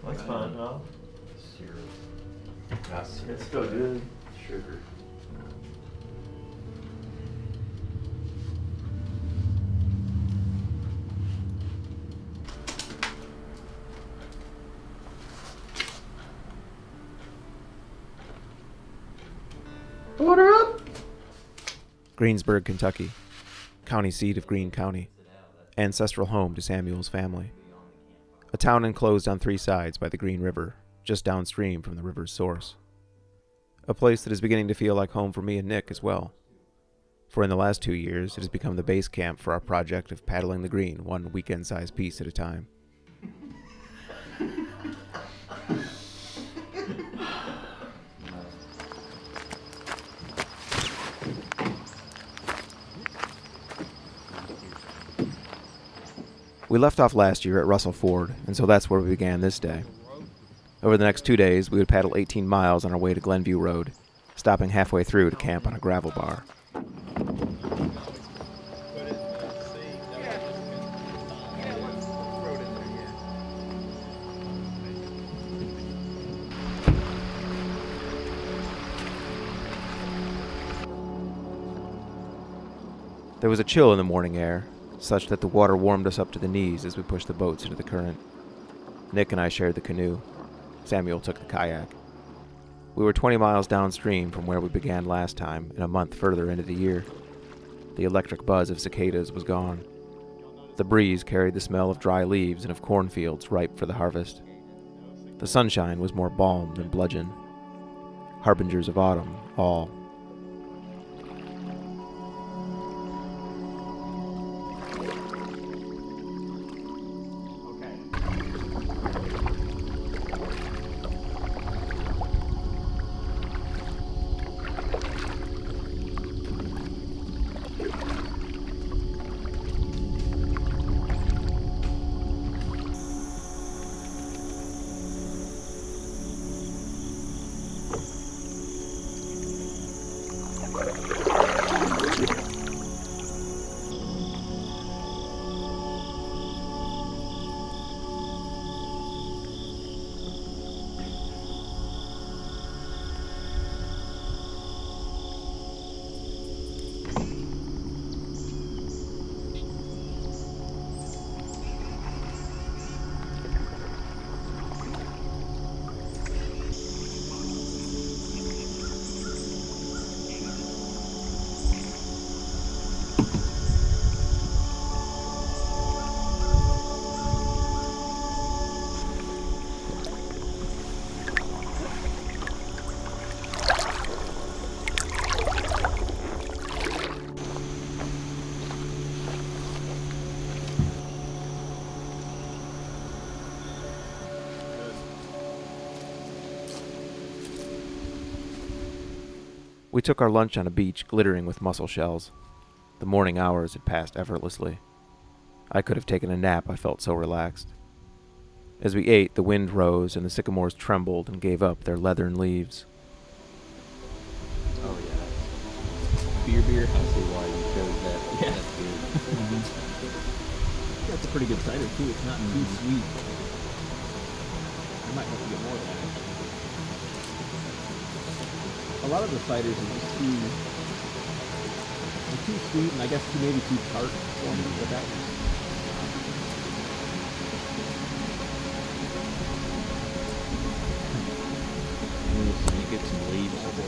That's fine, huh? Syrup. Not syrup. It's still good. Sugar. Order up! Greensburg, Kentucky, county seat of Greene County, ancestral home to Samuel's family. A town enclosed on 3 sides by the Green River, just downstream from the river's source. A place that is beginning to feel like home for me and Nick as well. For in the last 2 years, it has become the base camp for our project of paddling the Green one weekend-sized piece at a time. We left off last year at Russel Ford, and so that's where we began this day. Over the next 2 days, we would paddle 18 miles on our way to Glenview Road, stopping halfway through to camp on a gravel bar. There was a chill in the morning air, such that the water warmed us up to the knees as we pushed the boats into the current. Nick and I shared the canoe. Samuel took the kayak. We were 20 miles downstream from where we began last time, and a month further into the year. The electric buzz of cicadas was gone. The breeze carried the smell of dry leaves and of cornfields ripe for the harvest. The sunshine was more balm than bludgeon. Harbingers of autumn, all. We took our lunch on a beach glittering with mussel shells. The morning hours had passed effortlessly. I could have taken a nap, I felt so relaxed. As we ate, the wind rose and the sycamores trembled and gave up their leathern leaves. Oh yeah. Beer. I see why you chose that. Yeah. That's good. That's a pretty good cider too. It's not too sweet. I might have to get more of that. A lot of the ciders are just too sweet, and I guess maybe too tart for me, but that was... You get some leaves for it,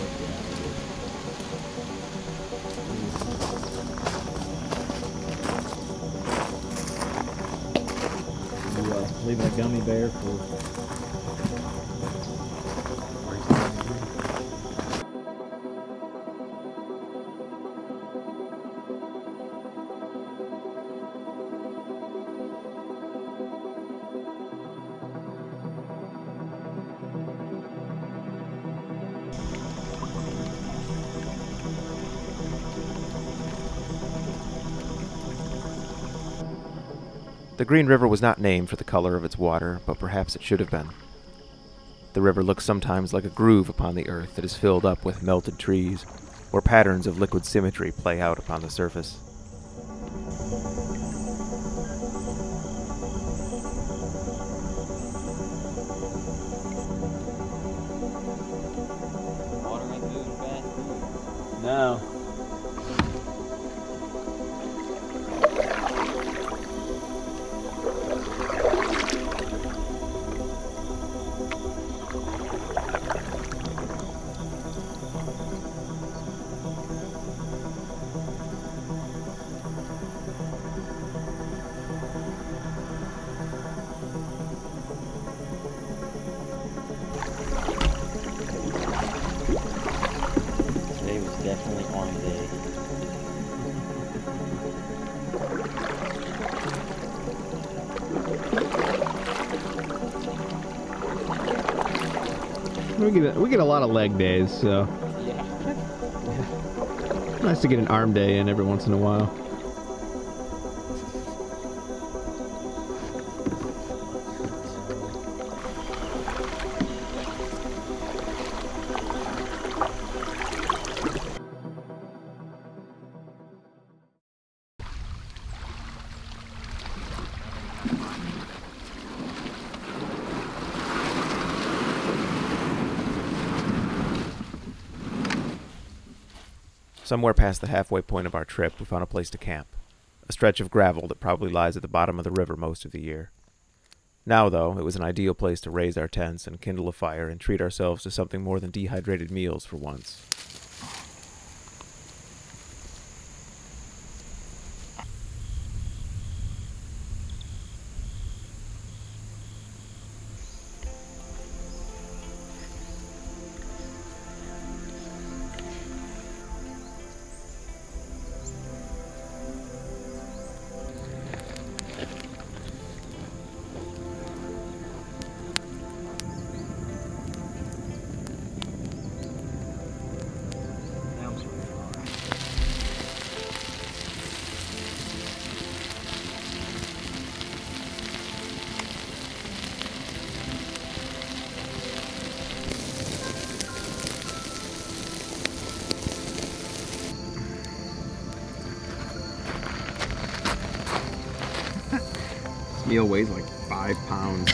You leaving a gummy bear for... The Green River was not named for the color of its water, but perhaps it should have been. The river looks sometimes like a groove upon the earth that is filled up with melted trees, where patterns of liquid symmetry play out upon the surface. No. Today was definitely on the day. We get a lot of leg days, so Yeah. nice to get an arm day in every once in a while. Somewhere past the halfway point of our trip, we found a place to camp. A stretch of gravel that probably lies at the bottom of the river most of the year. Now, though, it was an ideal place to raise our tents and kindle a fire and treat ourselves to something more than dehydrated meals for once. This meal weighs like 5 pounds.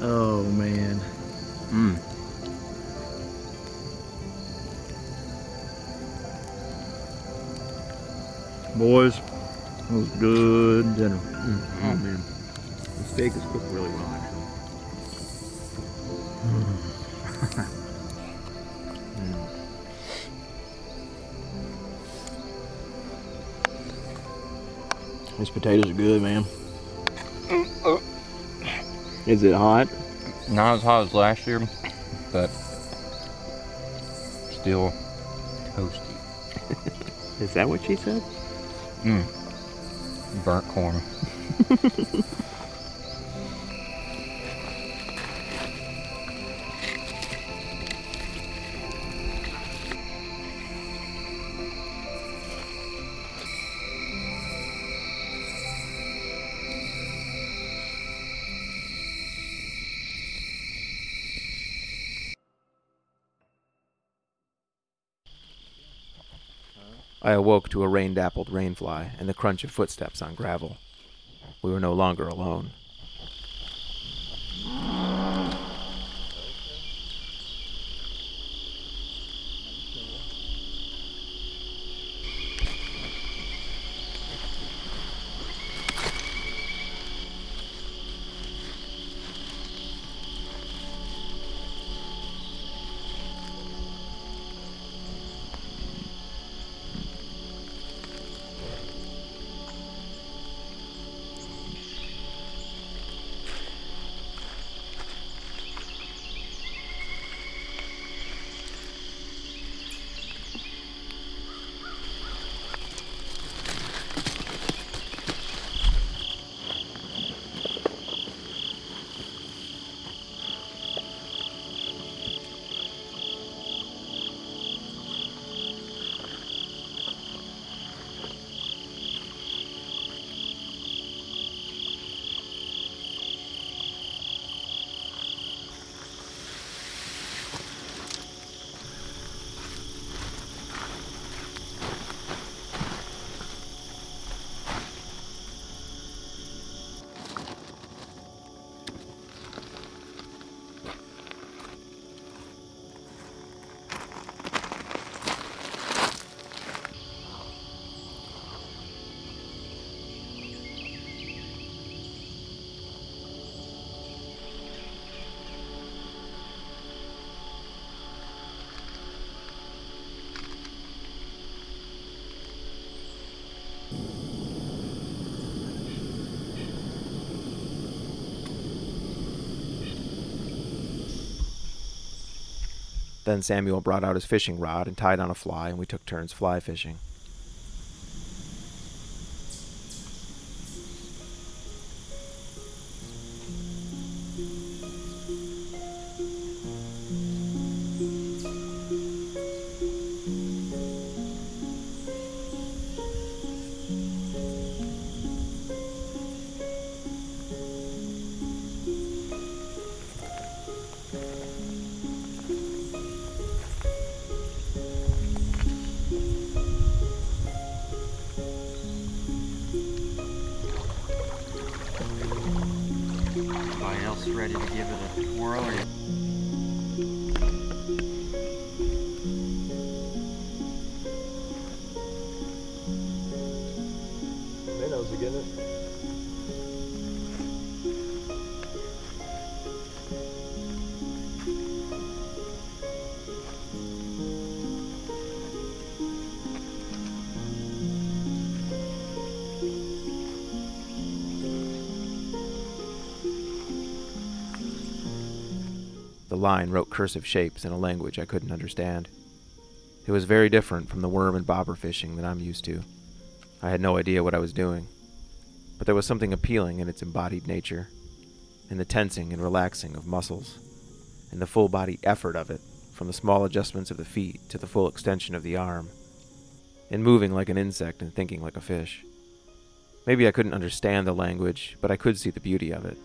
Oh man. Boys, that was good dinner. Oh man, the steak is cooked really well actually. These potatoes are good, man. Is it hot? Not as hot as last year, but still toasty. Is that what she said? Burnt corn. I awoke to a rain-dappled rainfly and the crunch of footsteps on gravel. We were no longer alone. Then Samuel brought out his fishing rod and tied on a fly, and we took turns fly fishing. Everybody else ready to give it a whirl? Minnows again. The line wrote cursive shapes in a language I couldn't understand. It was very different from the worm and bobber fishing that I'm used to. I had no idea what I was doing, but there was something appealing in its embodied nature, in the tensing and relaxing of muscles, in the full-body effort of it, from the small adjustments of the feet to the full extension of the arm, in moving like an insect and thinking like a fish. Maybe I couldn't understand the language, but I could see the beauty of it.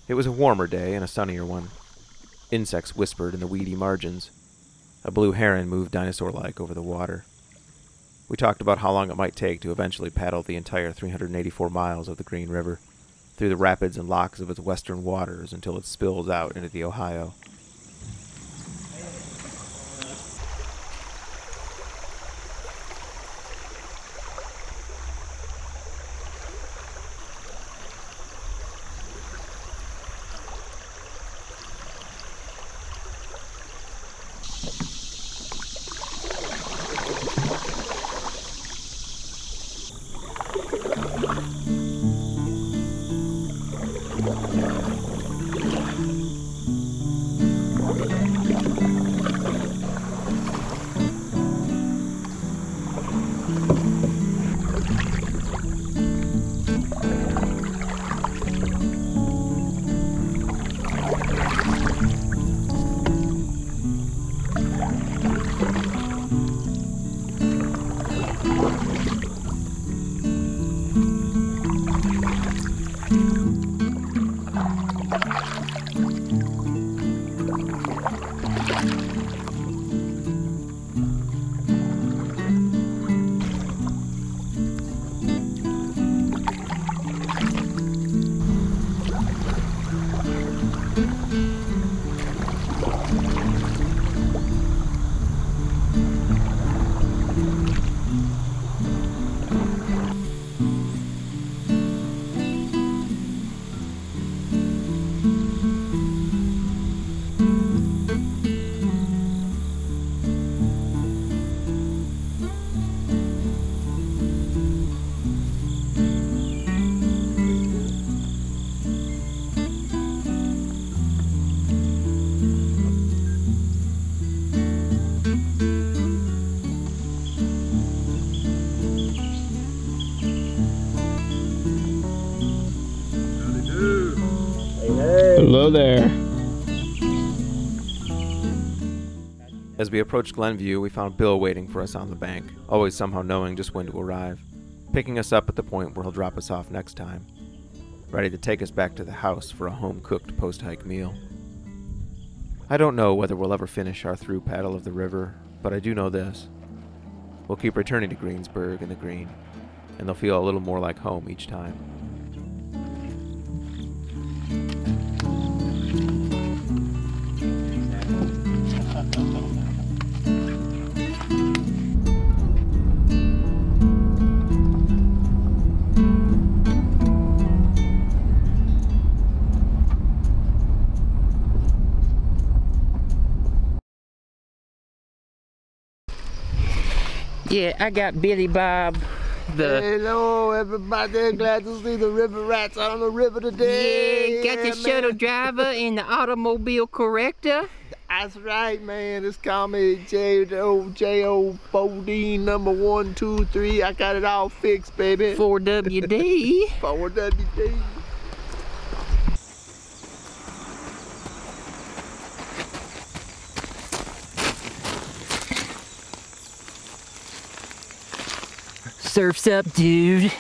It was a warmer day and a sunnier one. Insects whispered in the weedy margins. A blue heron moved dinosaur-like over the water. We talked about how long it might take to eventually paddle the entire 384 miles of the Green River, through the rapids and locks of its western waters until it spills out into the Ohio. Hello there. As we approached Glenview, we found Bill waiting for us on the bank, always somehow knowing just when to arrive, picking us up at the point where he'll drop us off next time, ready to take us back to the house for a home-cooked post-hike meal. I don't know whether we'll ever finish our through paddle of the river, but I do know this. We'll keep returning to Greensburg and the Green, and they'll feel a little more like home each time. Yeah, I got Billy Bob. Hello, everybody. Glad to see the river rats on the river today. Yeah, got the shuttle driver and the automobile corrector. That's right, man. Just call me J.O. 14, number 1, 2, 3. I got it all fixed, baby. 4WD. 4WD. Surf's up, dude.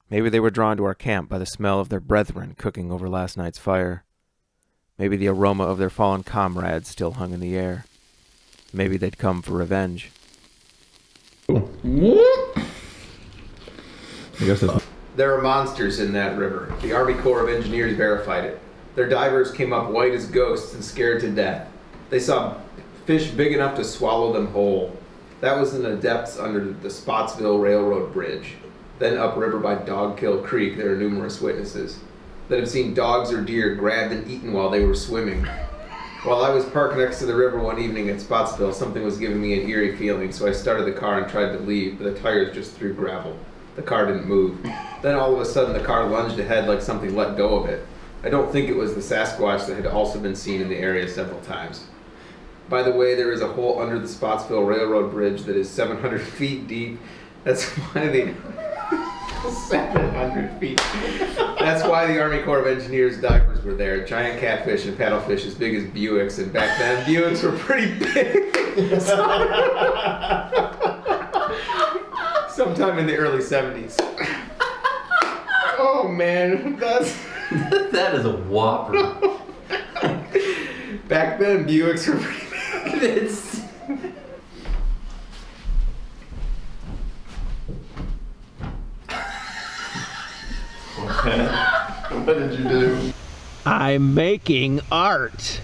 Maybe they were drawn to our camp by the smell of their brethren cooking over last night's fire. Maybe the aroma of their fallen comrades still hung in the air. Maybe they'd come for revenge. I guess that's... There are monsters in that river. The Army Corps of Engineers verified it. Their divers came up white as ghosts and scared to death. They saw fish big enough to swallow them whole. That was in the depths under the Spotsville Railroad Bridge. Then upriver by Dogkill Creek, there are numerous witnesses that have seen dogs or deer grabbed and eaten while they were swimming. While I was parked next to the river one evening at Spotsville, something was giving me an eerie feeling, so I started the car and tried to leave, but the tires just threw gravel. The car didn't move. Then all of a sudden the car lunged ahead like something let go of it. I don't think it was the Sasquatch that had also been seen in the area several times. By the way, there is a hole under the Spotsville Railroad Bridge that is 700 feet deep. That's why the 700 feet. That's why the Army Corps of Engineers divers were there. Giant catfish and paddlefish as big as Buicks, and back then Buicks were pretty big. Sometime in the early 70s. Oh man, that's That is a whopper. back then Buicks were pretty big. It's... What did you do? I'm making art.